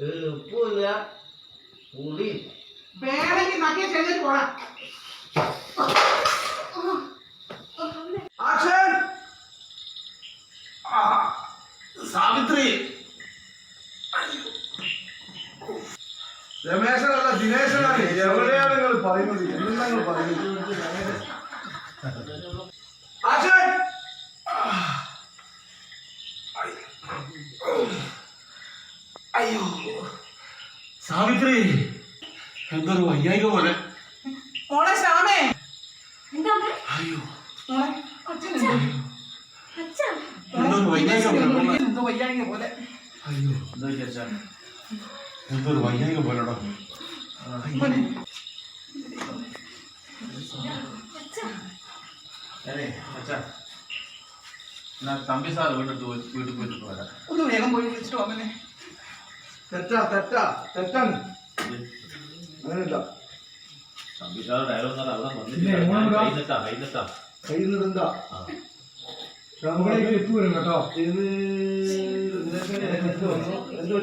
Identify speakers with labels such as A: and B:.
A: ഉപ്പില്ല പുളി
B: വേണമെങ്കിൽ നക്കിയ ചെയ്തിട്ട് പോടാ.
C: സാവിത്രി രമേശനല്ല ദിനേശനാണ്. എവിടെയാണ് നിങ്ങൾ പറയുന്നത്? എന്താ നിങ്ങൾ പറയുന്നത്? അയ്യോ സാവിത്രി എന്തൊരു വയ്യായിക പോലെ.
B: മോളെ ശ്യാമേ,
C: അയ്യോ
B: മോളെ അച്ഛൻ
C: എന്തൊരു വയ്യായിക പോലെ.
B: എന്തോ വയ്യായിക പോലെ.
C: അയ്യോ എന്താ വിചാരിച്ചാ? എന്തൊരു വയ്യായിക പോലെടോ. തമ്പി സാർ വീട്ടിൽ പോയിട്ട് വരാം.
B: ഒന്ന് വേഗം പോയി വിളിച്ചിട്ട് വന്നെ.
C: തെറ്റാണ് അങ്ങനെയല്ല.
A: തമ്പി സാർ ഡയലോഗ് അവിടെ വന്നിട്ടില്ല.
C: കയ്യിലിരുന്നെന്താ കേട്ടോ. ഇത് എന്തോ